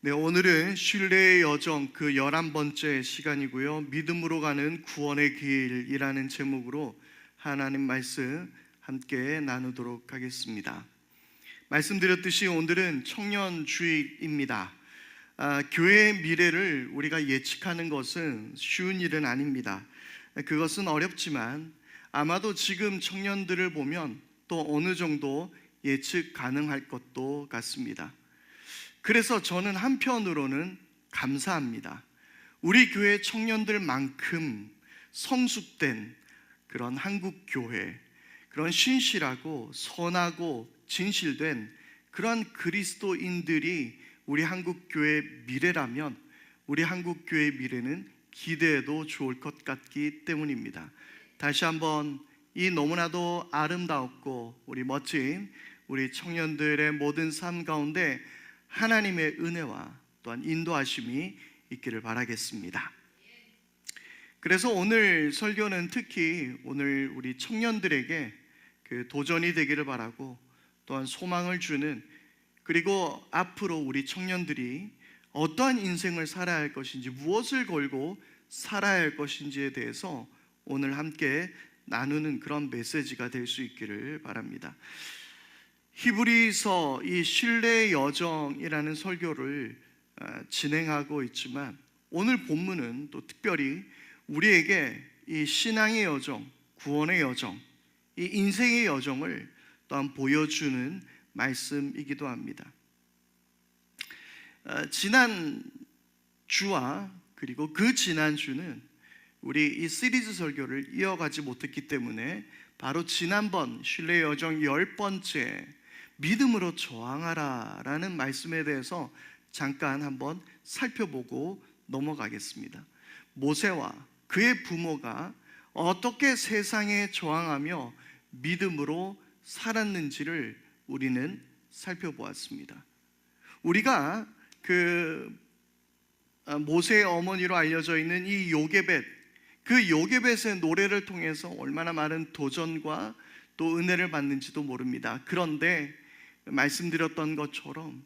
네, 오늘은 신뢰의 여정 그 11번째 시간이고요. 믿음으로 가는 구원의 길이라는 제목으로 하나님 말씀 함께 나누도록 하겠습니다. 말씀드렸듯이 오늘은 청년주일입니다. 교회의 미래를 우리가 예측하는 것은 쉬운 일은 아닙니다. 그것은 어렵지만 아마도 지금 청년들을 보면 또 어느 정도 예측 가능할 것도 같습니다. 그래서 저는 한편으로는 감사합니다. 우리 교회 청년들만큼 성숙된 그런 한국 교회, 그런 신실하고 선하고 진실된 그런 그리스도인들이 우리 한국 교회의 미래라면 우리 한국 교회의 미래는 기대해도 좋을 것 같기 때문입니다. 다시 한번 이 너무나도 아름답고 우리 멋진 우리 청년들의 모든 삶 가운데 하나님의 은혜와 또한 인도하심이 있기를 바라겠습니다. 그래서 오늘 설교는 특히 오늘 우리 청년들에게 그 도전이 되기를 바라고 또한 소망을 주는, 그리고 앞으로 우리 청년들이 어떠한 인생을 살아야 할 것인지, 무엇을 걸고 살아야 할 것인지에 대해서 오늘 함께 나누는 그런 메시지가 될 수 있기를 바랍니다. 히브리서 이 신뢰의 여정이라는 설교를 진행하고 있지만 오늘 본문은 또 특별히 우리에게 이 신앙의 여정, 구원의 여정, 이 인생의 여정을 또한 보여주는 말씀이기도 합니다. 지난 주와 그리고 그 지난 주는 우리 이 시리즈 설교를 이어가지 못했기 때문에 바로 지난번 신뢰의 여정 10번째 믿음으로 저항하라 라는 말씀에 대해서 잠깐 한번 살펴보고 넘어가겠습니다. 모세와 그의 부모가 어떻게 세상에 저항하며 믿음으로 살았는지를 우리는 살펴보았습니다. 우리가 그 모세의 어머니로 알려져 있는 이 요게벳, 그 요게벳의 노래를 통해서 얼마나 많은 도전과 또 은혜를 받는지도 모릅니다. 그런데 말씀드렸던 것처럼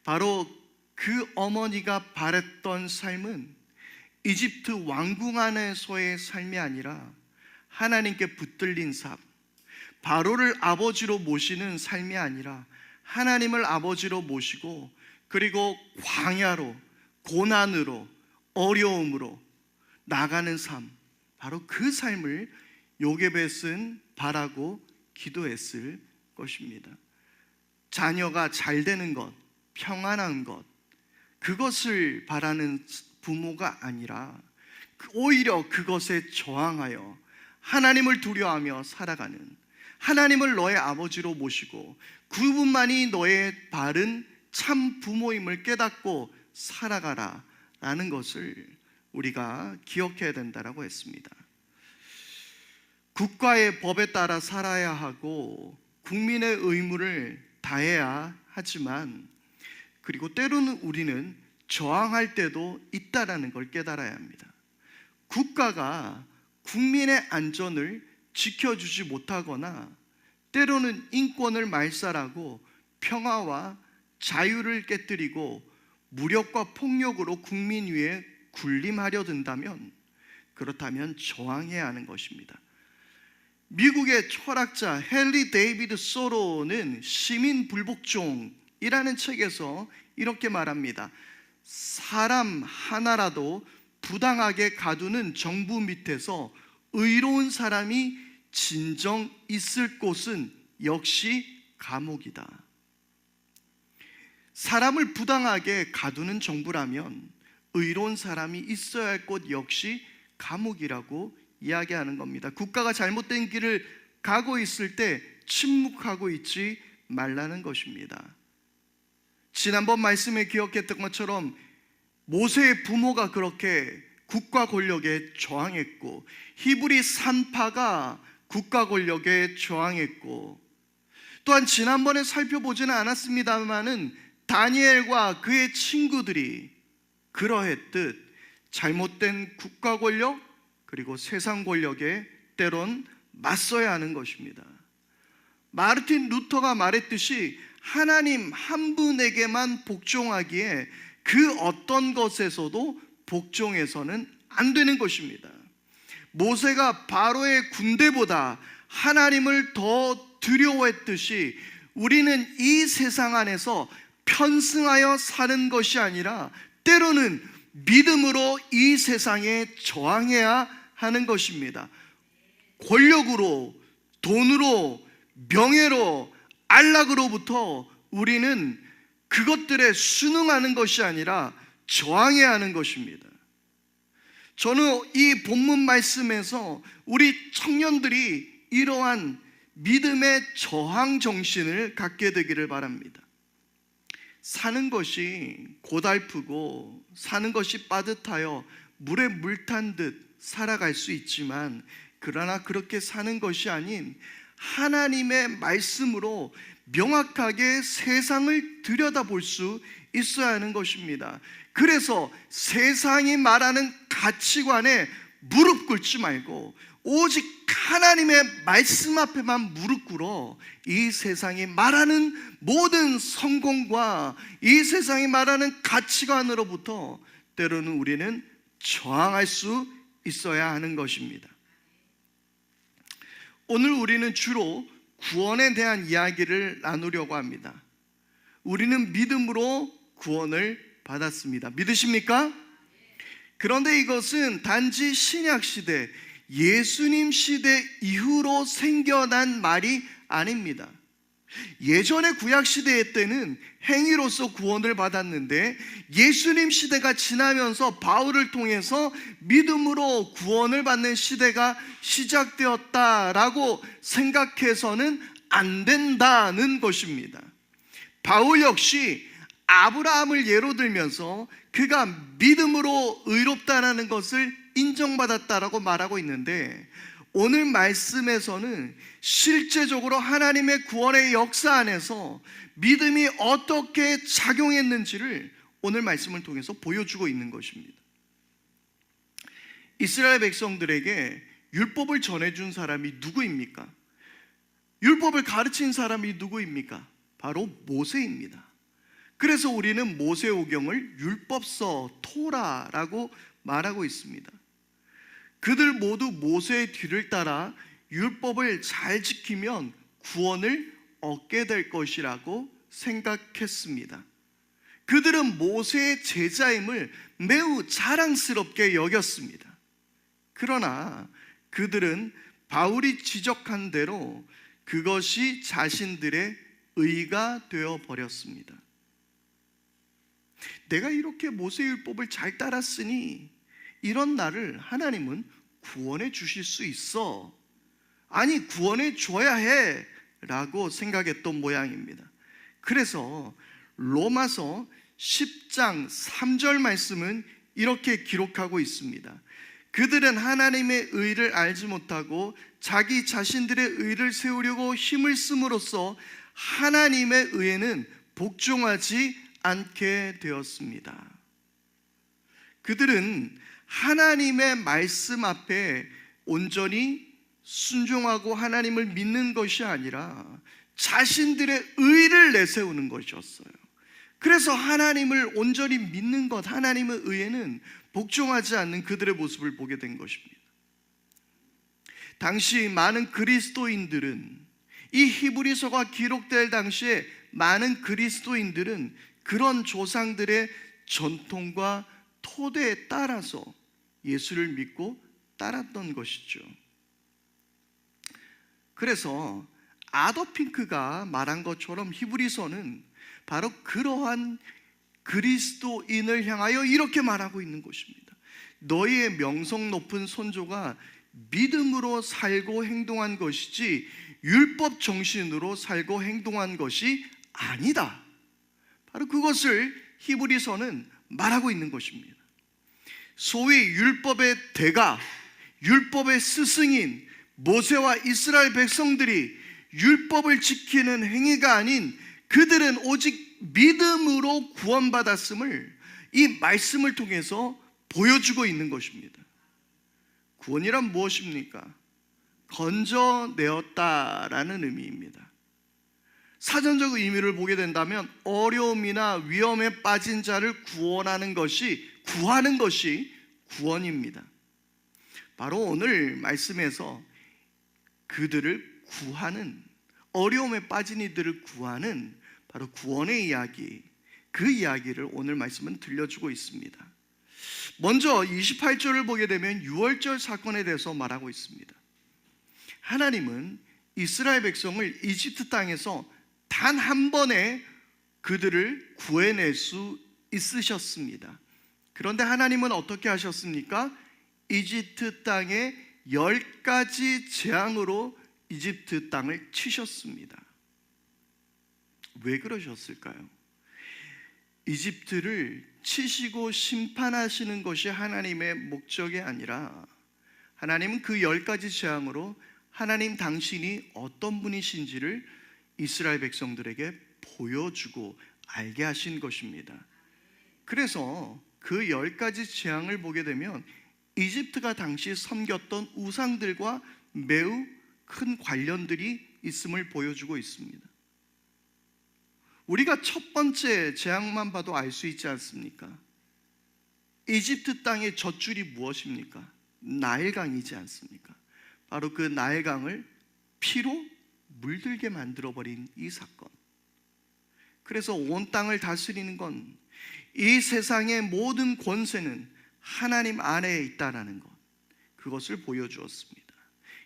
바로 그 어머니가 바랬던 삶은 이집트 왕궁 안에서의 삶이 아니라 하나님께 붙들린 삶, 바로를 아버지로 모시는 삶이 아니라 하나님을 아버지로 모시고 그리고 광야로, 고난으로, 어려움으로 나가는 삶, 바로 그 삶을 요게벳은 바라고 기도했을 것입니다. 자녀가 잘 되는 것, 평안한 것, 그것을 바라는 부모가 아니라 오히려 그것에 저항하여 하나님을 두려워하며 살아가는, 하나님을 너의 아버지로 모시고 그분만이 너의 바른 참 부모임을 깨닫고 살아가라 라는 것을 우리가 기억해야 된다고 했습니다. 국가의 법에 따라 살아야 하고 국민의 의무를 다해야 하지만, 그리고 때로는 우리는 저항할 때도 있다라는 걸 깨달아야 합니다. 국가가 국민의 안전을 지켜주지 못하거나 때로는 인권을 말살하고 평화와 자유를 깨뜨리고 무력과 폭력으로 국민 위에 군림하려 든다면, 그렇다면 저항해야 하는 것입니다. 미국의 철학자 헨리 데이비드 소로는 시민 불복종이라는 책에서 이렇게 말합니다. 사람 하나라도 부당하게 가두는 정부 밑에서 의로운 사람이 진정 있을 곳은 역시 감옥이다. 사람을 부당하게 가두는 정부라면 의로운 사람이 있어야 할 곳 역시 감옥이라고 이야기하는 겁니다. 국가가 잘못된 길을 가고 있을 때 침묵하고 있지 말라는 것입니다. 지난번 말씀에 기억했던 것처럼 모세의 부모가 그렇게 국가 권력에 저항했고, 히브리 산파가 국가 권력에 저항했고, 또한 지난번에 살펴보지는 않았습니다만은 다니엘과 그의 친구들이 그러했듯 잘못된 국가 권력 그리고 세상 권력에 때론 맞서야 하는 것입니다. 마르틴 루터가 말했듯이 하나님 한 분에게만 복종하기에 그 어떤 것에서도 복종해서는 안 되는 것입니다. 모세가 바로의 군대보다 하나님을 더 두려워했듯이 우리는 이 세상 안에서 편승하여 사는 것이 아니라 때로는 믿음으로 이 세상에 저항해야 하는 것입니다. 권력으로, 돈으로, 명예로, 안락으로부터 우리는 그것들에 순응하는 것이 아니라 저항해야 하는 것입니다. 저는 이 본문 말씀에서 우리 청년들이 이러한 믿음의 저항 정신을 갖게 되기를 바랍니다. 사는 것이 고달프고 사는 것이 빠듯하여 물에 물 탄 듯 살아갈 수 있지만, 그러나 그렇게 사는 것이 아닌 하나님의 말씀으로 명확하게 세상을 들여다볼 수 있어야 하는 것입니다. 그래서 세상이 말하는 가치관에 무릎 꿇지 말고 오직 하나님의 말씀 앞에만 무릎 꿇어 이 세상이 말하는 모든 성공과 이 세상이 말하는 가치관으로부터 때로는 우리는 저항할 수 있어야 하는 것입니다. 오늘 우리는 주로 구원에 대한 이야기를 나누려고 합니다. 우리는 믿음으로 구원을 받았습니다. 믿으십니까? 그런데 이것은 단지 신약 시대, 예수님 시대 이후로 생겨난 말이 아닙니다. 예전의 구약 시대 때는 행위로서 구원을 받았는데 예수님 시대가 지나면서 바울을 통해서 믿음으로 구원을 받는 시대가 시작되었다라고 생각해서는 안 된다는 것입니다. 바울 역시 아브라함을 예로 들면서 그가 믿음으로 의롭다라는 것을 인정받았다라고 말하고 있는데, 오늘 말씀에서는 실제적으로 하나님의 구원의 역사 안에서 믿음이 어떻게 작용했는지를 오늘 말씀을 통해서 보여주고 있는 것입니다. 이스라엘 백성들에게 율법을 전해준 사람이 누구입니까? 율법을 가르친 사람이 누구입니까? 바로 모세입니다. 그래서 우리는 모세오경을 율법서 토라라고 말하고 있습니다. 그들 모두 모세의 뒤를 따라 율법을 잘 지키면 구원을 얻게 될 것이라고 생각했습니다. 그들은 모세의 제자임을 매우 자랑스럽게 여겼습니다. 그러나 그들은 바울이 지적한 대로 그것이 자신들의 의가 되어 버렸습니다. 내가 이렇게 모세율법을 잘 따랐으니 이런 나를 하나님은 구원해 주실 수 있어, 아니 구원해 줘야 해 라고 생각했던 모양입니다. 그래서 로마서 10장 3절 말씀은 이렇게 기록하고 있습니다. 그들은 하나님의 의를 알지 못하고 자기 자신들의 의를 세우려고 힘을 씀으로써 하나님의 의에는 복종하지 않게 되었습니다. 그들은 하나님의 말씀 앞에 온전히 순종하고 하나님을 믿는 것이 아니라 자신들의 의를 내세우는 것이었어요. 그래서 하나님을 온전히 믿는 것, 하나님의 의에는 복종하지 않는 그들의 모습을 보게 된 것입니다. 당시 많은 그리스도인들은, 이 히브리서가 기록될 당시에 많은 그리스도인들은 그런 조상들의 전통과 토대에 따라서 예수를 믿고 따랐던 것이죠. 그래서 아더 핑크가 말한 것처럼 히브리서는 바로 그러한 그리스도인을 향하여 이렇게 말하고 있는 것입니다. 너희의 명성 높은 선조가 믿음으로 살고 행동한 것이지 율법 정신으로 살고 행동한 것이 아니다. 바로 그것을 히브리서는 말하고 있는 것입니다. 소위 율법의 대가, 율법의 스승인 모세와 이스라엘 백성들이 율법을 지키는 행위가 아닌 그들은 오직 믿음으로 구원받았음을 이 말씀을 통해서 보여주고 있는 것입니다. 구원이란 무엇입니까? 건져내었다라는 의미입니다. 사전적 의미를 보게 된다면 어려움이나 위험에 빠진 자를 구하는 것이 구원입니다. 바로 오늘 말씀에서 그들을 구하는, 어려움에 빠진 이들을 구하는 바로 구원의 이야기, 그 이야기를 오늘 말씀은 들려주고 있습니다. 먼저 28절을 보게 되면 유월절 사건에 대해서 말하고 있습니다. 하나님은 이스라엘 백성을 이집트 땅에서 단 한 번에 그들을 구해낼 수 있으셨습니다. 그런데 하나님은 어떻게 하셨습니까? 이집트 땅에 10가지 재앙으로 이집트 땅을 치셨습니다. 왜 그러셨을까요? 이집트를 치시고 심판하시는 것이 하나님의 목적이 아니라 하나님은 그 10가지 재앙으로 하나님 당신이 어떤 분이신지를 이스라엘 백성들에게 보여주고 알게 하신 것입니다. 그래서 그 10가지 재앙을 보게 되면 이집트가 당시 섬겼던 우상들과 매우 큰 관련들이 있음을 보여주고 있습니다. 우리가 첫 번째 재앙만 봐도 알 수 있지 않습니까? 이집트 땅의 젖줄이 무엇입니까? 나일강이지 않습니까? 바로 그 나일강을 피로 물들게 만들어버린 이 사건. 그래서 온 땅을 다스리는 건 이 세상의 모든 권세는 하나님 안에 있다라는 것, 그것을 보여주었습니다.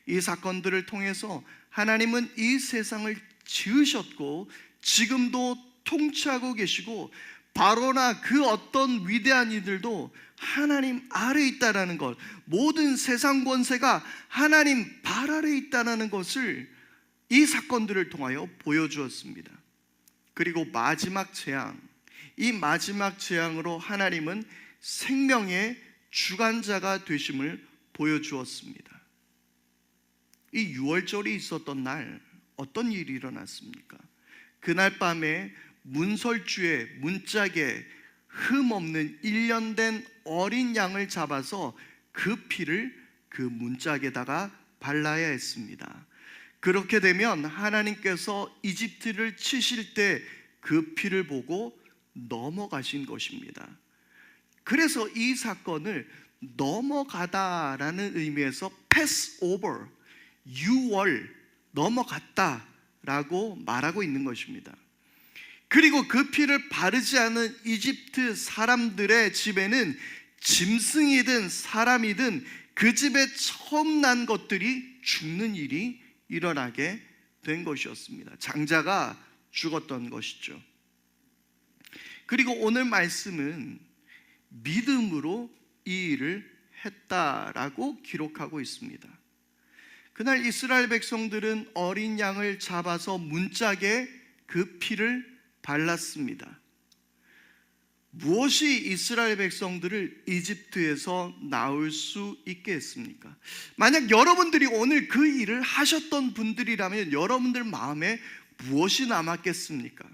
이 사건들을 통해서 하나님은 이 세상을 지으셨고 지금도 통치하고 계시고 바로나 그 어떤 위대한 이들도 하나님 아래에 있다라는 것, 모든 세상 권세가 하나님 발 아래에 있다라는 것을 이 사건들을 통하여 보여주었습니다. 그리고 마지막 재앙, 이 마지막 재앙으로 하나님은 생명의 주관자가 되심을 보여주었습니다. 이 유월절이 있었던 날 어떤 일이 일어났습니까? 그날 밤에 문설주에 문짝에 흠없는 1년 된 어린 양을 잡아서 그 피를 그 문짝에다가 발라야 했습니다. 그렇게 되면 하나님께서 이집트를 치실 때 그 피를 보고 넘어가신 것입니다. 그래서 이 사건을 넘어가다라는 의미에서 pass over, 유월, 넘어갔다라고 말하고 있는 것입니다. 그리고 그 피를 바르지 않은 이집트 사람들의 집에는 짐승이든 사람이든 그 집에 처음 난 것들이 죽는 일이 일어나게 된 것이었습니다. 장자가 죽었던 것이죠. 그리고 오늘 말씀은 믿음으로 이 일을 했다라고 기록하고 있습니다. 그날 이스라엘 백성들은 어린 양을 잡아서 문짝에 그 피를 발랐습니다. 무엇이 이스라엘 백성들을 이집트에서 나올 수 있게 했습니까? 만약 여러분들이 오늘 그 일을 하셨던 분들이라면 여러분들 마음에 무엇이 남았겠습니까?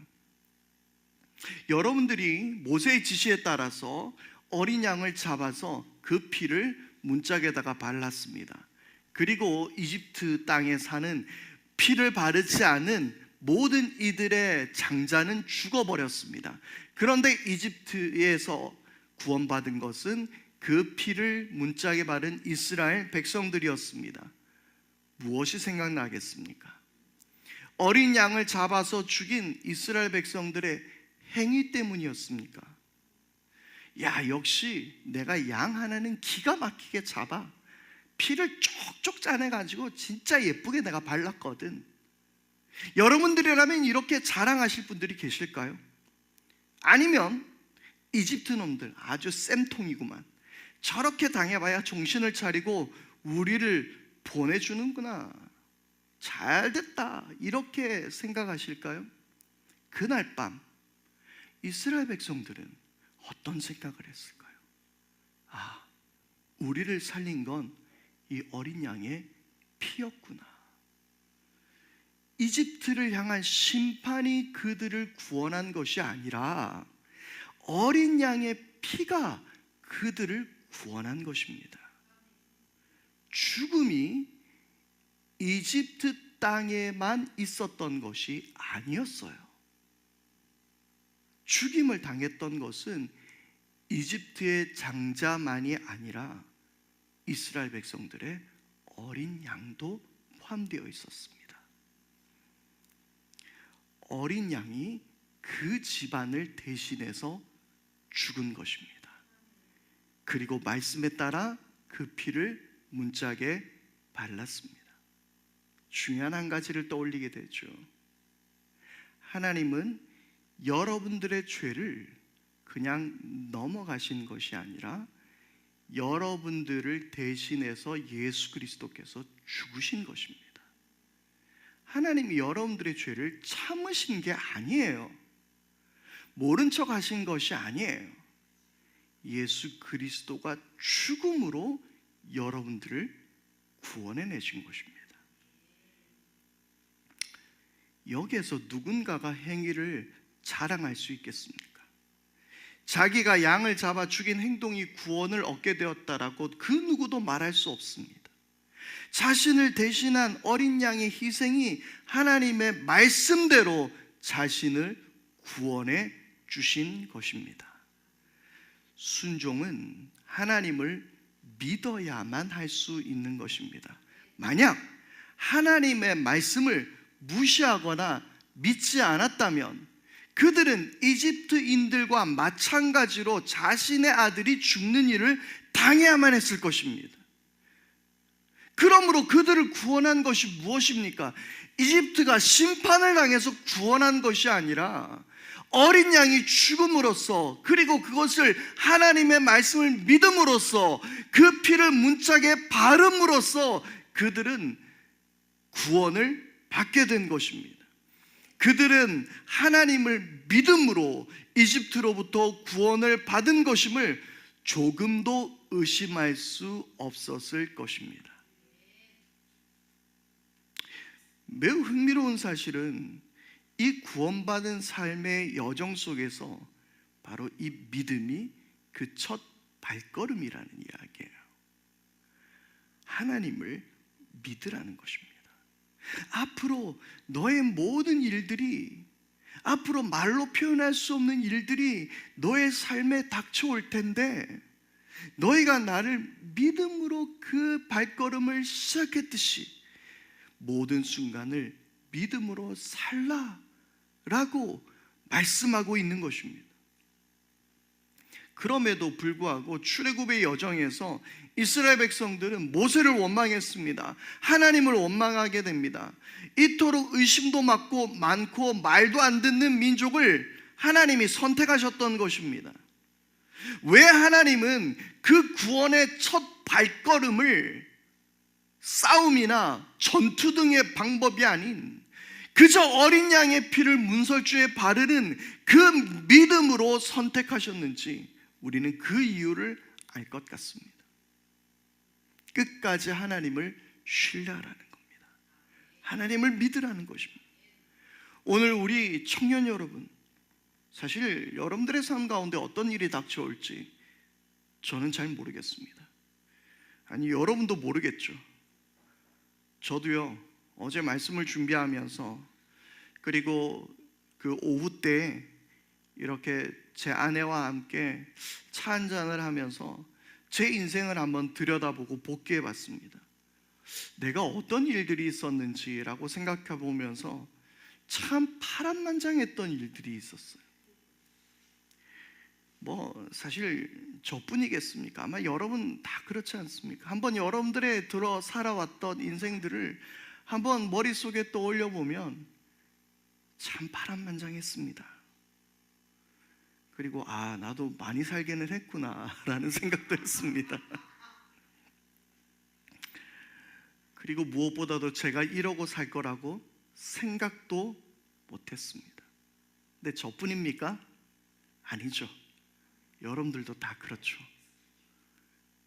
여러분들이 모세의 지시에 따라서 어린 양을 잡아서 그 피를 문짝에다가 발랐습니다. 그리고 이집트 땅에 사는 피를 바르지 않은 모든 이들의 장자는 죽어버렸습니다. 그런데 이집트에서 구원받은 것은 그 피를 문짝에 바른 이스라엘 백성들이었습니다. 무엇이 생각나겠습니까? 어린 양을 잡아서 죽인 이스라엘 백성들의 행위 때문이었습니까? 야, 역시 내가 양 하나는 기가 막히게 잡아 피를 쪽쪽 짜내가지고 진짜 예쁘게 내가 발랐거든. 여러분들이라면 이렇게 자랑하실 분들이 계실까요? 아니면 이집트 놈들 아주 쌤통이구만, 저렇게 당해봐야 정신을 차리고 우리를 보내주는구나, 잘됐다, 이렇게 생각하실까요? 그날 밤 이스라엘 백성들은 어떤 생각을 했을까요? 아, 우리를 살린 건 이 어린 양의 피였구나. 이집트를 향한 심판이 그들을 구원한 것이 아니라 어린 양의 피가 그들을 구원한 것입니다. 죽음이 이집트 땅에만 있었던 것이 아니었어요. 죽임을 당했던 것은 이집트의 장자만이 아니라 이스라엘 백성들의 어린 양도 포함되어 있었습니다. 어린 양이 그 집안을 대신해서 죽은 것입니다. 그리고 말씀에 따라 그 피를 문짝에 발랐습니다. 중요한 한 가지를 떠올리게 되죠. 하나님은 여러분들의 죄를 그냥 넘어가신 것이 아니라 여러분들을 대신해서 예수 그리스도께서 죽으신 것입니다. 하나님이 여러분들의 죄를 참으신 게 아니에요. 모른 척 하신 것이 아니에요. 예수 그리스도가 죽음으로 여러분들을 구원해내신 것입니다. 여기에서 누군가가 행위를 자랑할 수 있겠습니까? 자기가 양을 잡아 죽인 행동이 구원을 얻게 되었다라고 그 누구도 말할 수 없습니다. 자신을 대신한 어린 양의 희생이 하나님의 말씀대로 자신을 구원해 주신 것입니다. 순종은 하나님을 믿어야만 할 수 있는 것입니다. 만약 하나님의 말씀을 무시하거나 믿지 않았다면 그들은 이집트인들과 마찬가지로 자신의 아들이 죽는 일을 당해야만 했을 것입니다. 그러므로 그들을 구원한 것이 무엇입니까? 이집트가 심판을 당해서 구원한 것이 아니라 어린 양이 죽음으로써, 그리고 그것을 하나님의 말씀을 믿음으로써, 그 피를 문짝에 바름으로써 그들은 구원을 받게 된 것입니다. 그들은 하나님을 믿음으로 이집트로부터 구원을 받은 것임을 조금도 의심할 수 없었을 것입니다. 매우 흥미로운 사실은 이 구원받은 삶의 여정 속에서 바로 이 믿음이 그 첫 발걸음이라는 이야기예요. 하나님을 믿으라는 것입니다. 앞으로 너의 모든 일들이, 앞으로 말로 표현할 수 없는 일들이 너의 삶에 닥쳐올 텐데, 너희가 나를 믿음으로 그 발걸음을 시작했듯이 모든 순간을 믿음으로 살라라고 말씀하고 있는 것입니다. 그럼에도 불구하고 출애굽의 여정에서 이스라엘 백성들은 모세를 원망했습니다. 하나님을 원망하게 됩니다. 이토록 의심도 많고 말도 안 듣는 민족을 하나님이 선택하셨던 것입니다. 왜 하나님은 그 구원의 첫 발걸음을 싸움이나 전투 등의 방법이 아닌 그저 어린 양의 피를 문설주에 바르는 그 믿음으로 선택하셨는지 우리는 그 이유를 알 것 같습니다. 끝까지 하나님을 신뢰하라는 겁니다. 하나님을 믿으라는 것입니다. 오늘 우리 청년 여러분, 사실 여러분들의 삶 가운데 어떤 일이 닥쳐올지 저는 잘 모르겠습니다. 아니, 여러분도 모르겠죠. 저도요, 어제 말씀을 준비하면서, 그리고 그 오후 때 이렇게 제 아내와 함께 차 한잔을 하면서 제 인생을 한번 들여다보고 복귀해 봤습니다. 내가 어떤 일들이 있었는지라고 생각해 보면서 참 파란만장했던 일들이 있었어요. 사실 저뿐이겠습니까? 아마 여러분 다 그렇지 않습니까? 한번 여러분들의 들어 살아왔던 인생들을 한번 머릿속에 떠올려 보면 참 파란만장했습니다. 그리고 나도 많이 살기는 했구나 라는 생각도 했습니다. 그리고 무엇보다도 제가 이러고 살 거라고 생각도 못했습니다. 근데 저뿐입니까? 아니죠. 여러분들도 다 그렇죠.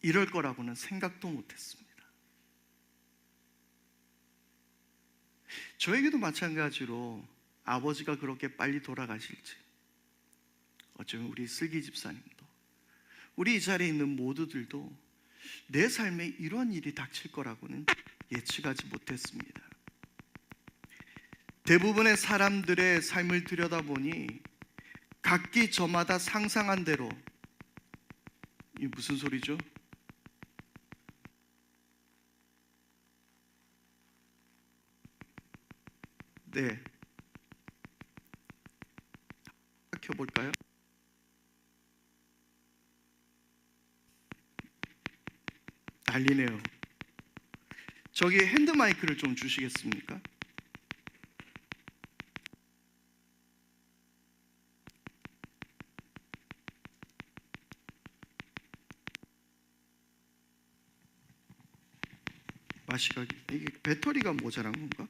이럴 거라고는 생각도 못했습니다. 저에게도 마찬가지로 아버지가 그렇게 빨리 돌아가실지, 어쩌면 우리 슬기 집사님도, 우리 이 자리에 있는 모두들도 내 삶에 이런 일이 닥칠 거라고는 예측하지 못했습니다. 대부분의 사람들의 삶을 들여다보니 각기 저마다 상상한 대로, 이 무슨 소리죠? 네, 켜볼까요? 난리네요. 저기 핸드 마이크를 좀 주시겠습니까? 마시가 이게 배터리가 모자란 건가?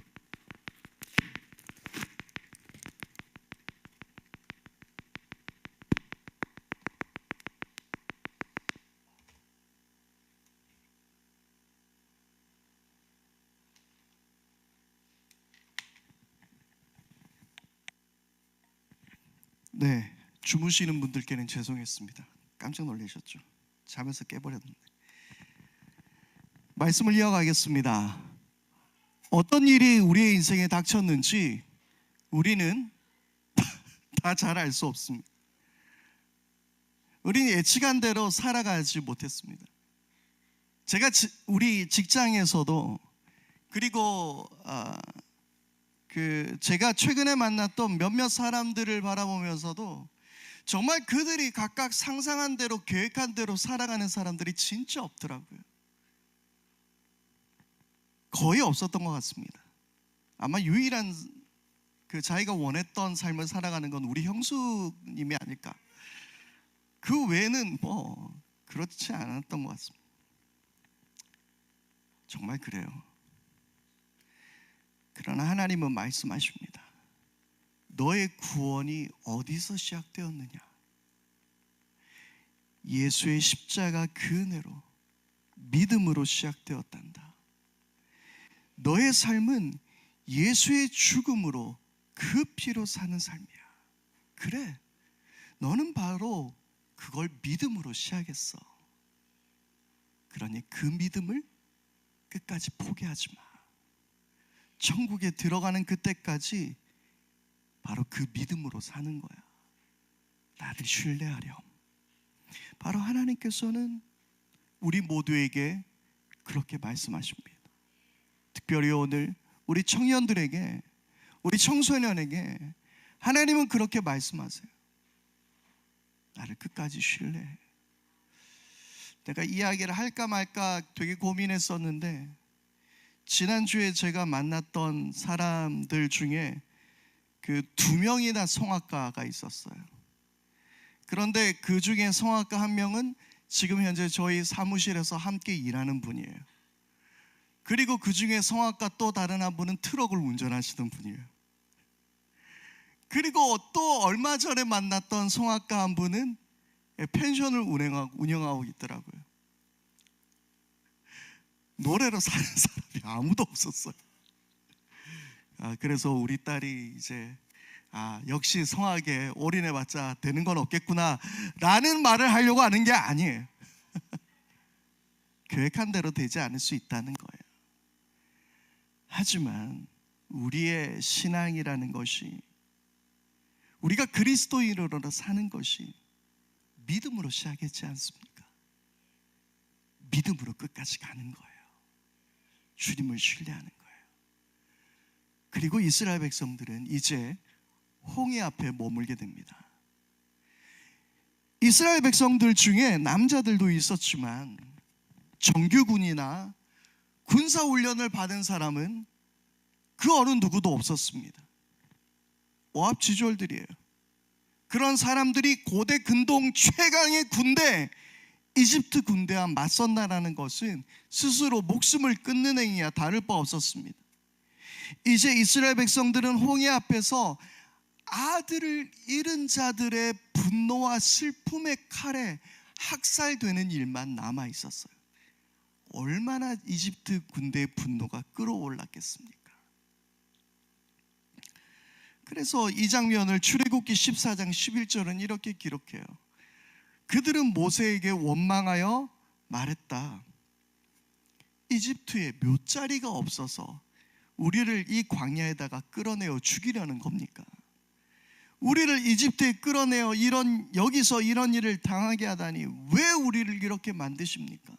네, 주무시는 분들께는 죄송했습니다. 깜짝 놀라셨죠? 잠에서 깨버렸는데. 말씀을 이어가겠습니다. 어떤 일이 우리의 인생에 닥쳤는지 우리는 다 잘 알 수 없습니다. 우리는 예측한 대로 살아가지 못했습니다. 우리 직장에서도, 그리고 제가 최근에 만났던 몇몇 사람들을 바라보면서도 정말 그들이 각각 상상한 대로 계획한 대로 살아가는 사람들이 진짜 없더라고요. 거의 없었던 것 같습니다. 아마 유일한 자기가 원했던 삶을 살아가는 건 우리 형수님이 아닐까. 그 외에는 그렇지 않았던 것 같습니다. 정말 그래요. 그러나 하나님은 말씀하십니다. 너의 구원이 어디서 시작되었느냐? 예수의 십자가 그 은혜로, 믿음으로 시작되었단다. 너의 삶은 예수의 죽음으로, 그 피로 사는 삶이야. 그래, 너는 바로 그걸 믿음으로 시작했어. 그러니 그 믿음을 끝까지 포기하지 마. 천국에 들어가는 그때까지 바로 그 믿음으로 사는 거야. 나를 신뢰하렴. 바로 하나님께서는 우리 모두에게 그렇게 말씀하십니다. 특별히 오늘 우리 청년들에게, 우리 청소년에게 하나님은 그렇게 말씀하세요. 나를 끝까지 신뢰해. 내가 이야기를 할까 말까 되게 고민했었는데, 지난주에 제가 만났던 사람들 중에 그 2명이나 성악가가 있었어요. 그런데 그 중에 성악가 한 명은 지금 현재 저희 사무실에서 함께 일하는 분이에요. 그리고 그 중에 성악가 또 다른 한 분은 트럭을 운전하시던 분이에요. 그리고 또 얼마 전에 만났던 성악가 한 분은 펜션을 운영하고 있더라고요. 노래로 사는 사람이 아무도 없었어요. 그래서 우리 딸이 이제 역시 성악에 올인해봤자 되는 건 없겠구나 라는 말을 하려고 하는 게 아니에요. 계획한 대로 되지 않을 수 있다는 거예요. 하지만 우리의 신앙이라는 것이, 우리가 그리스도인으로 사는 것이 믿음으로 시작했지 않습니까? 믿음으로 끝까지 가는 거예요. 주님을 신뢰하는 거예요. 그리고 이스라엘 백성들은 이제 홍해 앞에 머물게 됩니다. 이스라엘 백성들 중에 남자들도 있었지만 정규군이나 군사훈련을 받은 사람은 그 어느 누구도 없었습니다. 오합지졸들이에요. 그런 사람들이 고대 근동 최강의 군대, 이집트 군대와 맞선다라는 것은 스스로 목숨을 끊는 행위와 다를 바 없었습니다. 이제 이스라엘 백성들은 홍해 앞에서 아들을 잃은 자들의 분노와 슬픔의 칼에 학살되는 일만 남아 있었어요. 얼마나 이집트 군대의 분노가 끌어올랐겠습니까? 그래서 이 장면을 출애굽기 14장 11절은 이렇게 기록해요. 그들은 모세에게 원망하여 말했다. 이집트에 묫자리가 없어서 우리를 이 광야에다가 끌어내어 죽이려는 겁니까? 우리를 이집트에 끌어내어 여기서 이런 일을 당하게 하다니 왜 우리를 이렇게 만드십니까?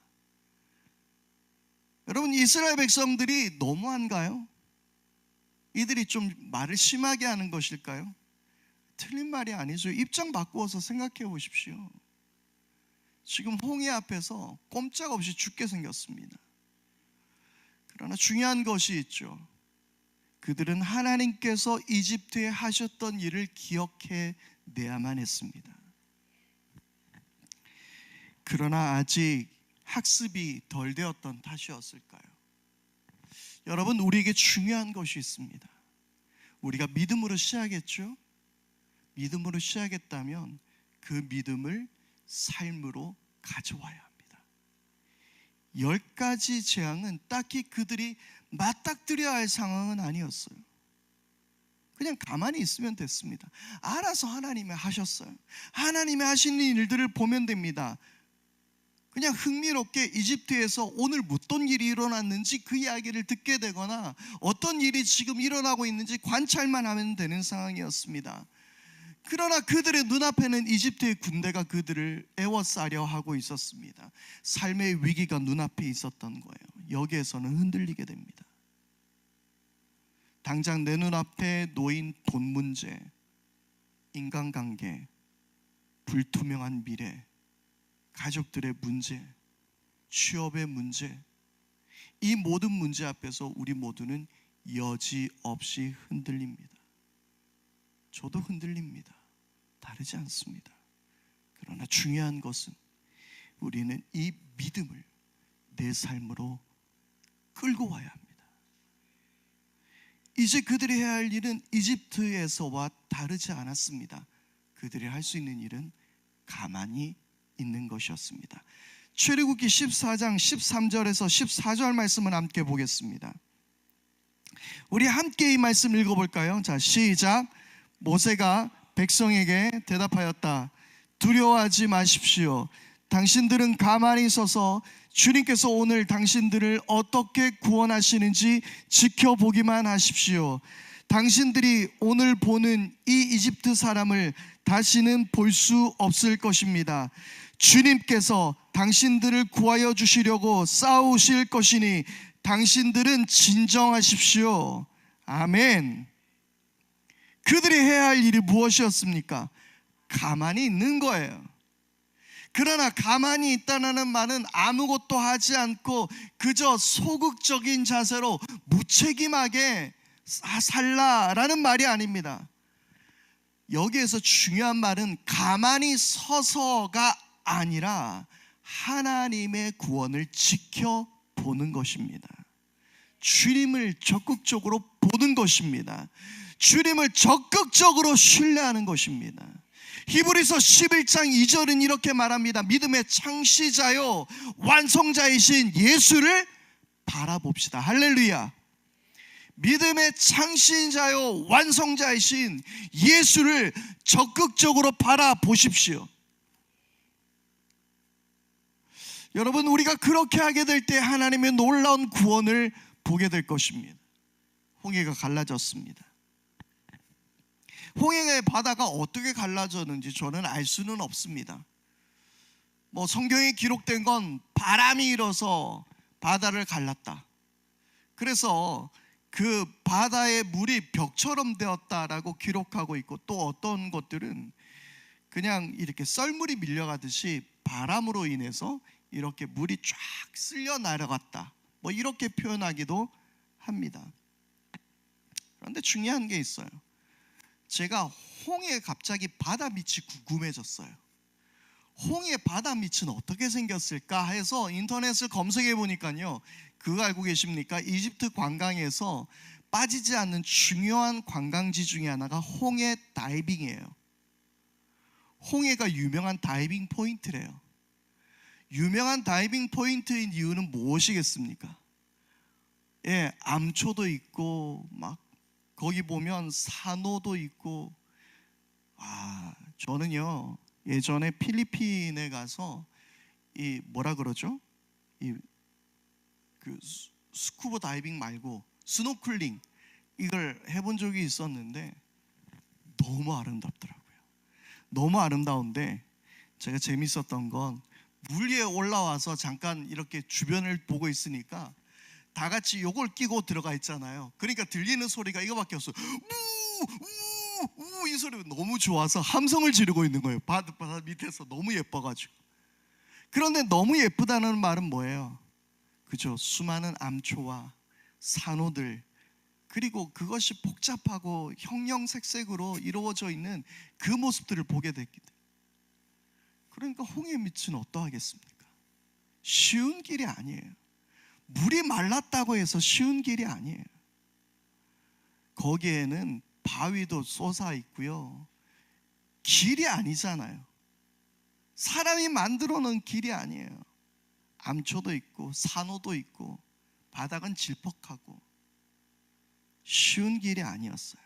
여러분, 이스라엘 백성들이 너무한가요? 이들이 좀 말을 심하게 하는 것일까요? 틀린 말이 아니죠. 입장 바꾸어서 생각해 보십시오. 지금 홍해 앞에서 꼼짝없이 죽게 생겼습니다. 그러나 중요한 것이 있죠. 그들은 하나님께서 이집트에 하셨던 일을 기억해 내야만 했습니다. 그러나 아직 학습이 덜 되었던 탓이었을까요? 여러분, 우리에게 중요한 것이 있습니다. 우리가 믿음으로 시작했죠? 믿음으로 시작했다면 그 믿음을 삶으로 가져와야 합니다. 10가지 재앙은 딱히 그들이 맞닥뜨려야 할 상황은 아니었어요. 그냥 가만히 있으면 됐습니다. 알아서 하나님이 하셨어요. 하나님이 하시는 일들을 보면 됩니다. 그냥 흥미롭게 이집트에서 오늘 어떤 일이 일어났는지 그 이야기를 듣게 되거나 어떤 일이 지금 일어나고 있는지 관찰만 하면 되는 상황이었습니다. 그러나 그들의 눈앞에는 이집트의 군대가 그들을 에워싸려 하고 있었습니다. 삶의 위기가 눈앞에 있었던 거예요. 여기에서는 흔들리게 됩니다. 당장 내 눈앞에 놓인 돈 문제, 인간관계, 불투명한 미래, 가족들의 문제, 취업의 문제, 이 모든 문제 앞에서 우리 모두는 여지없이 흔들립니다. 저도 흔들립니다. 다르지 않습니다. 그러나 중요한 것은 우리는 이 믿음을 내 삶으로 끌고 와야 합니다. 이제 그들이 해야 할 일은 이집트에서와 다르지 않았습니다. 그들이 할 수 있는 일은 가만히 있는 것이었습니다. 출애굽기 14장 13절에서 14절 말씀을 함께 보겠습니다. 우리 함께 이 말씀 읽어볼까요? 자, 시작. 모세가 백성에게 대답하였다. 두려워하지 마십시오. 당신들은 가만히 서서 주님께서 오늘 당신들을 어떻게 구원하시는지 지켜보기만 하십시오. 당신들이 오늘 보는 이 이집트 사람을 다시는 볼 수 없을 것입니다. 주님께서 당신들을 구하여 주시려고 싸우실 것이니 당신들은 진정하십시오. 아멘. 그들이 해야 할 일이 무엇이었습니까? 가만히 있는 거예요. 그러나 가만히 있다는 말은 아무것도 하지 않고 그저 소극적인 자세로 무책임하게 살라라는 말이 아닙니다. 여기에서 중요한 말은 가만히 서서가 아니라 하나님의 구원을 지켜보는 것입니다. 주님을 적극적으로 보는 것입니다. 주님을 적극적으로 신뢰하는 것입니다. 히브리서 11장 2절은 이렇게 말합니다. 믿음의 창시자요 완성자이신 예수를 바라봅시다. 할렐루야. 믿음의 창시자요 완성자이신 예수를 적극적으로 바라보십시오. 여러분, 우리가 그렇게 하게 될 때 하나님의 놀라운 구원을 보게 될 것입니다. 홍해가 갈라졌습니다. 홍해의 바다가 어떻게 갈라졌는지 저는 알 수는 없습니다. 성경에 기록된 건 바람이 일어서 바다를 갈랐다. 그래서 그 바다의 물이 벽처럼 되었다라고 기록하고 있고, 또 어떤 것들은 그냥 이렇게 썰물이 밀려가듯이 바람으로 인해서 이렇게 물이 쫙 쓸려 내려갔다, 이렇게 표현하기도 합니다. 그런데 중요한 게 있어요. 제가 홍해 갑자기 바다 밑이 궁금해졌어요. 홍해 바다 밑은 어떻게 생겼을까 해서 인터넷을 검색해 보니까요, 그거 알고 계십니까? 이집트 관광에서 빠지지 않는 중요한 관광지 중에 하나가 홍해 다이빙이에요. 홍해가 유명한 다이빙 포인트래요. 유명한 다이빙 포인트인 이유는 무엇이겠습니까? 암초도 있고 거기 보면 산호도 있고. 저는요 예전에 필리핀에 가서 스쿠버 다이빙 말고 스노클링 이걸 해본 적이 있었는데 너무 아름답더라고요. 너무 아름다운데 제가 재밌었던 건 물 위에 올라와서 잠깐 이렇게 주변을 보고 있으니까 다 같이 요걸 끼고 들어가 있잖아요. 그러니까 들리는 소리가 이거밖에 없어요. 이 소리가 너무 좋아서 함성을 지르고 있는 거예요. 바다 밑에서 너무 예뻐가지고. 그런데 너무 예쁘다는 말은 뭐예요? 그죠? 수많은 암초와 산호들, 그리고 그것이 복잡하고 형형색색으로 이루어져 있는 그 모습들을 보게 됐기 때문에. 그러니까 홍해 밑은 어떠하겠습니까? 쉬운 길이 아니에요. 물이 말랐다고 해서 쉬운 길이 아니에요. 거기에는 바위도 솟아 있고요, 길이 아니잖아요. 사람이 만들어 놓은 길이 아니에요. 암초도 있고 산호도 있고 바닥은 질퍽하고 쉬운 길이 아니었어요.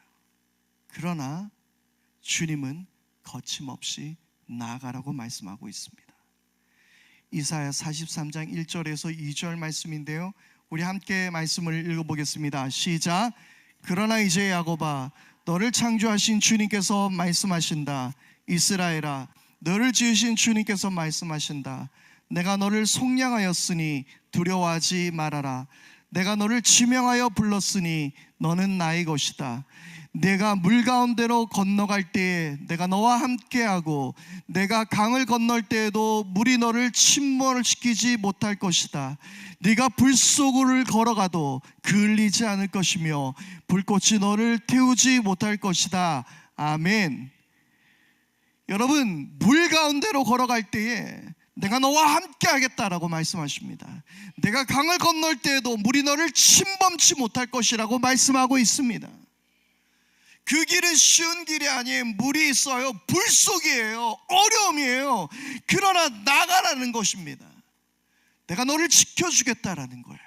그러나 주님은 거침없이 나아가라고 말씀하고 있습니다. 이사야 43장 1절에서 2절 말씀인데요, 우리 함께 말씀을 읽어보겠습니다. 시작. 그러나 이제 야곱아, 너를 창조하신 주님께서 말씀하신다. 이스라엘아, 너를 지으신 주님께서 말씀하신다. 내가 너를 속량하였으니 두려워하지 말아라. 내가 너를 지명하여 불렀으니 너는 나의 것이다. 내가 물 가운데로 건너갈 때에 내가 너와 함께하고 내가 강을 건널 때에도 물이 너를 침몰시키지 못할 것이다. 네가 불 속을 걸어가도 그을리지 않을 것이며 불꽃이 너를 태우지 못할 것이다. 아멘. 여러분, 물 가운데로 걸어갈 때에 내가 너와 함께 하겠다라고 말씀하십니다. 내가 강을 건널 때에도 물이 너를 침범치 못할 것이라고 말씀하고 있습니다. 그 길은 쉬운 길이 아니에요. 물이 있어요. 불 속이에요. 어려움이에요. 그러나 나가라는 것입니다. 내가 너를 지켜주겠다라는 거예요.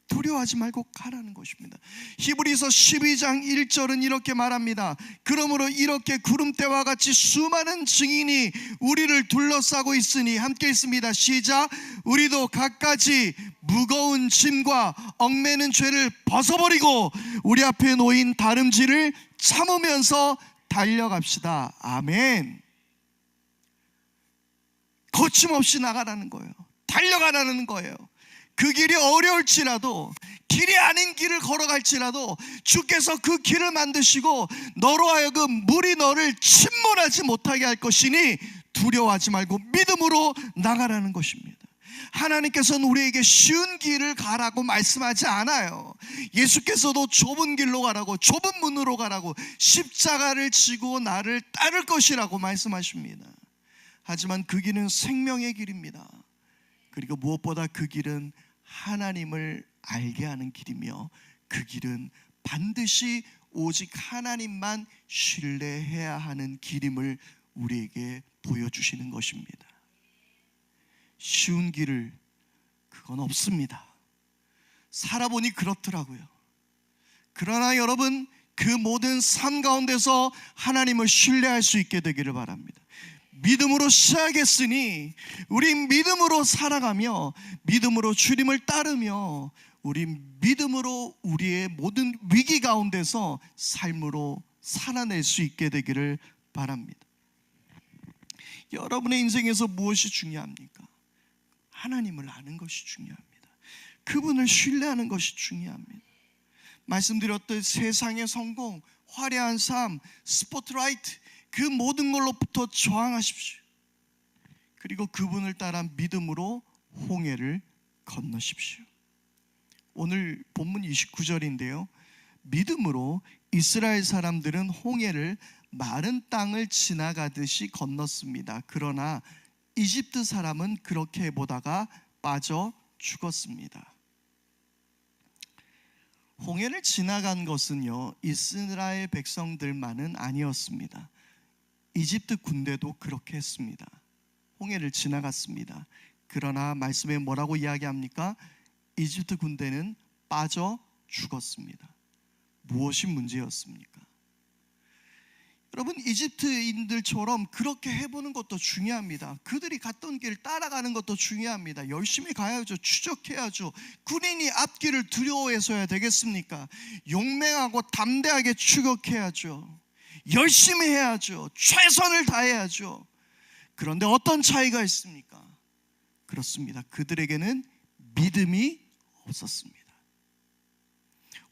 두려워하지 말고 가라는 것입니다. 히브리서 12장 1절은 이렇게 말합니다. 그러므로 이렇게 구름대와 같이 수많은 증인이 우리를 둘러싸고 있으니, 함께 있습니다. 시작. 우리도 갖가지 무거운 짐과 얽매는 죄를 벗어버리고 우리 앞에 놓인 다름질을 참으면서 달려갑시다. 아멘. 거침없이 나가라는 거예요. 달려가라는 거예요. 그 길이 어려울지라도, 길이 아닌 길을 걸어갈지라도 주께서 그 길을 만드시고 너로 하여금 물이 너를 침몰하지 못하게 할 것이니 두려워하지 말고 믿음으로 나가라는 것입니다. 하나님께서는 우리에게 쉬운 길을 가라고 말씀하지 않아요. 예수께서도 좁은 길로 가라고, 좁은 문으로 가라고, 십자가를 지고 나를 따를 것이라고 말씀하십니다. 하지만 그 길은 생명의 길입니다. 그리고 무엇보다 그 길은 하나님을 알게 하는 길이며, 그 길은 반드시 오직 하나님만 신뢰해야 하는 길임을 우리에게 보여주시는 것입니다. 쉬운 길을, 그건 없습니다. 살아보니 그렇더라고요. 그러나 여러분, 그 모든 삶 가운데서 하나님을 신뢰할 수 있게 되기를 바랍니다. 믿음으로 시작했으니 우리 믿음으로 살아가며 믿음으로 주님을 따르며 우리 믿음으로 우리의 모든 위기 가운데서 삶으로 살아낼 수 있게 되기를 바랍니다. 여러분의 인생에서 무엇이 중요합니까? 하나님을 아는 것이 중요합니다. 그분을 신뢰하는 것이 중요합니다. 말씀드렸듯 세상의 성공, 화려한 삶, 스포트라이트, 그 모든 걸로부터 저항하십시오. 그리고 그분을 따라 믿음으로 홍해를 건너십시오. 오늘 본문 29절인데요, 믿음으로 이스라엘 사람들은 홍해를 마른 땅을 지나가듯이 건넜습니다. 그러나 이집트 사람은 그렇게 보다가 빠져 죽었습니다. 홍해를 지나간 것은요, 이스라엘 백성들만은 아니었습니다. 이집트 군대도 그렇게 했습니다. 홍해를 지나갔습니다. 그러나 말씀에 뭐라고 이야기합니까? 이집트 군대는 빠져 죽었습니다. 무엇이 문제였습니까? 여러분, 이집트인들처럼 그렇게 해보는 것도 중요합니다. 그들이 갔던 길 따라가는 것도 중요합니다. 열심히 가야죠. 추적해야죠. 군인이 앞길을 두려워해서야 되겠습니까? 용맹하고 담대하게 추격해야죠. 열심히 해야죠. 최선을 다해야죠. 그런데 어떤 차이가 있습니까? 그렇습니다. 그들에게는 믿음이 없었습니다.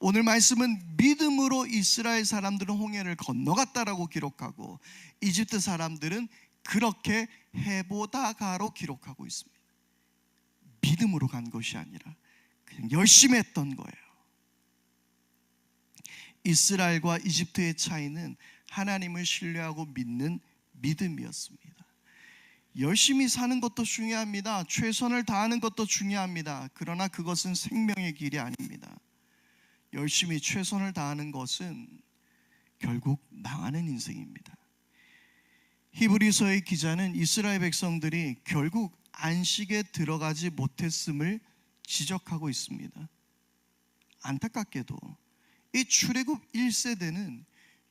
오늘 말씀은 믿음으로 이스라엘 사람들은 홍해를 건너갔다라고 기록하고 이집트 사람들은 그렇게 해보다가로 기록하고 있습니다. 믿음으로 간 것이 아니라 그냥 열심히 했던 거예요. 이스라엘과 이집트의 차이는 하나님을 신뢰하고 믿는 믿음이었습니다. 열심히 사는 것도 중요합니다. 최선을 다하는 것도 중요합니다. 그러나 그것은 생명의 길이 아닙니다. 열심히 최선을 다하는 것은 결국 망하는 인생입니다. 히브리서의 기자는 이스라엘 백성들이 결국 안식에 들어가지 못했음을 지적하고 있습니다. 안타깝게도 이 출애굽 1세대는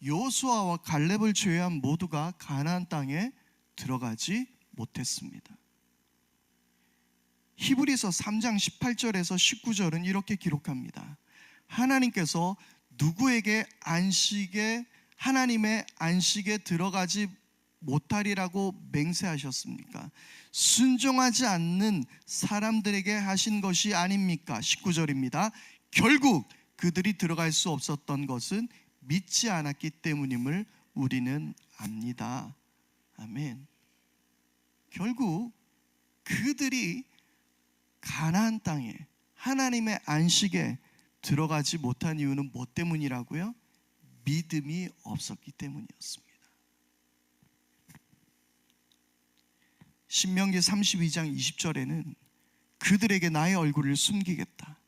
여호수아와 갈렙을 제외한 모두가 가나안 땅에 들어가지 못했습니다. 히브리서 3장 18절에서 19절은 이렇게 기록합니다. 하나님께서 누구에게 하나님의 안식에 들어가지 못하리라고 맹세하셨습니까? 순종하지 않는 사람들에게 하신 것이 아닙니까? 19절입니다. 결국 그들이 들어갈 수 없었던 것은 믿지 않았기 때문임을 우리는 압니다. 아멘. 결국 그들이 가나안 땅에 하나님의 안식에 들어가지 못한 이유는 뭐 때문이라고요? 믿음이 없었기 때문이었습니다. 신명기 32장 20절에는 그들에게 나의 얼굴을 숨기겠다.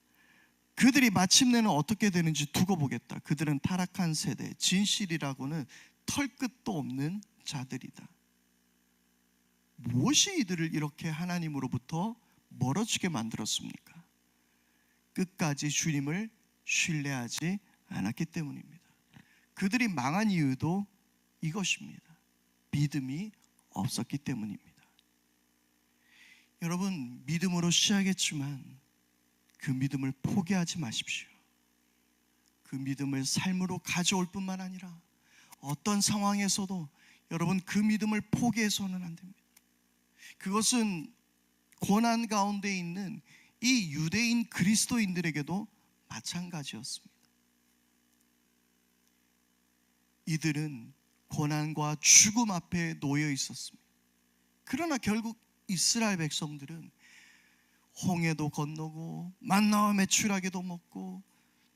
그들이 마침내는 어떻게 되는지 두고 보겠다. 그들은 타락한 세대, 진실이라고는 털끝도 없는 자들이다. 무엇이 이들을 이렇게 하나님으로부터 멀어지게 만들었습니까? 끝까지 주님을 신뢰하지 않았기 때문입니다. 그들이 망한 이유도 이것입니다. 믿음이 없었기 때문입니다. 여러분, 믿음으로 시작했지만 그 믿음을 포기하지 마십시오. 그 믿음을 삶으로 가져올 뿐만 아니라 어떤 상황에서도 여러분 그 믿음을 포기해서는 안 됩니다. 그것은 고난 가운데 있는 이 유대인 그리스도인들에게도 마찬가지였습니다. 이들은 고난과 죽음 앞에 놓여 있었습니다. 그러나 결국 이스라엘 백성들은 홍해도 건너고 만나와 메추라기도 먹고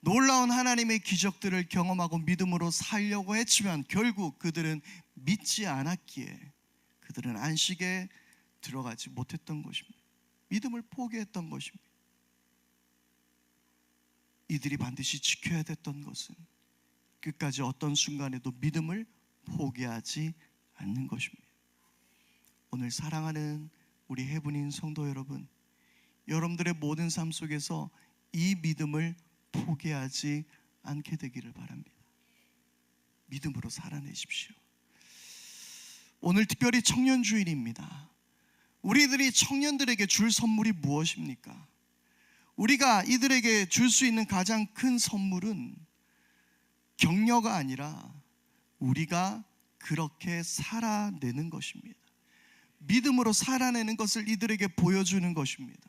놀라운 하나님의 기적들을 경험하고 믿음으로 살려고 했지만 결국 그들은 믿지 않았기에 그들은 안식에 들어가지 못했던 것입니다. 믿음을 포기했던 것입니다. 이들이 반드시 지켜야 됐던 것은 끝까지 어떤 순간에도 믿음을 포기하지 않는 것입니다. 오늘 사랑하는 우리 해분인 성도 여러분, 여러분들의 모든 삶 속에서 이 믿음을 포기하지 않게 되기를 바랍니다. 믿음으로 살아내십시오. 오늘 특별히 청년주일입니다. 우리들이 청년들에게 줄 선물이 무엇입니까? 우리가 이들에게 줄 수 있는 가장 큰 선물은 격려가 아니라 우리가 그렇게 살아내는 것입니다. 믿음으로 살아내는 것을 이들에게 보여주는 것입니다.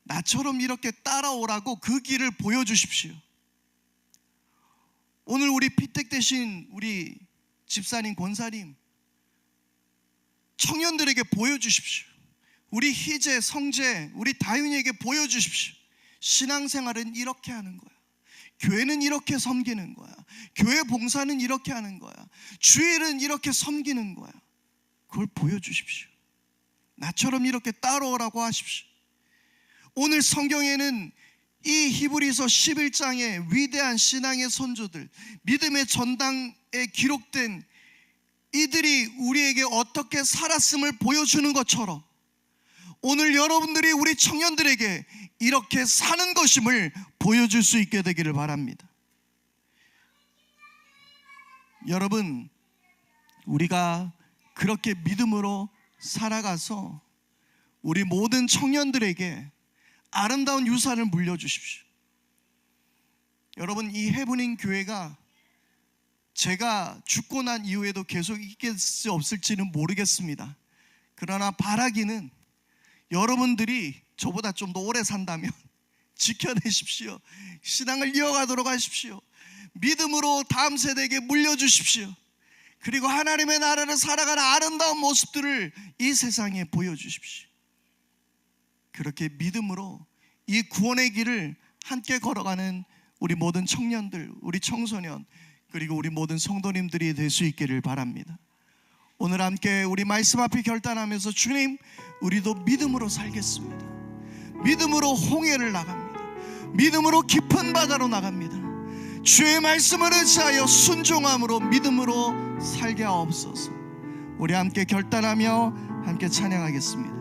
나처럼 이렇게 따라오라고 그 길을 보여주십시오. 오늘 우리 피택 되신 우리 집사님, 권사님, 청년들에게 보여주십시오. 우리 희재, 성재, 우리 다윤이에게 보여주십시오. 신앙생활은 이렇게 하는 거야. 교회는 이렇게 섬기는 거야. 교회 봉사는 이렇게 하는 거야. 주일은 이렇게 섬기는 거야. 그걸 보여주십시오. 나처럼 이렇게 따라오라고 하십시오. 오늘 성경에는 이 히브리서 11장의 위대한 신앙의 선조들, 믿음의 전당에 기록된 이들이 우리에게 어떻게 살았음을 보여주는 것처럼 오늘 여러분들이 우리 청년들에게 이렇게 사는 것임을 보여줄 수 있게 되기를 바랍니다. 여러분, 우리가 그렇게 믿음으로 살아가서 우리 모든 청년들에게 아름다운 유산을 물려주십시오. 여러분, 이 해브닝 교회가 제가 죽고 난 이후에도 계속 있겠지 없을지는 모르겠습니다. 그러나 바라기는 여러분들이 저보다 좀 더 오래 산다면 지켜내십시오. 신앙을 이어가도록 하십시오. 믿음으로 다음 세대에게 물려주십시오. 그리고 하나님의 나라를 살아가는 아름다운 모습들을 이 세상에 보여주십시오. 그렇게 믿음으로 이 구원의 길을 함께 걸어가는 우리 모든 청년들, 우리 청소년, 그리고 우리 모든 성도님들이 될 수 있기를 바랍니다. 오늘 함께 우리 말씀 앞에 결단하면서 주님, 우리도 믿음으로 살겠습니다. 믿음으로 홍해를 나갑니다. 믿음으로 깊은 바다로 나갑니다. 주의 말씀을 의지하여 순종함으로 믿음으로 살게 하옵소서. 우리 함께 결단하며 함께 찬양하겠습니다.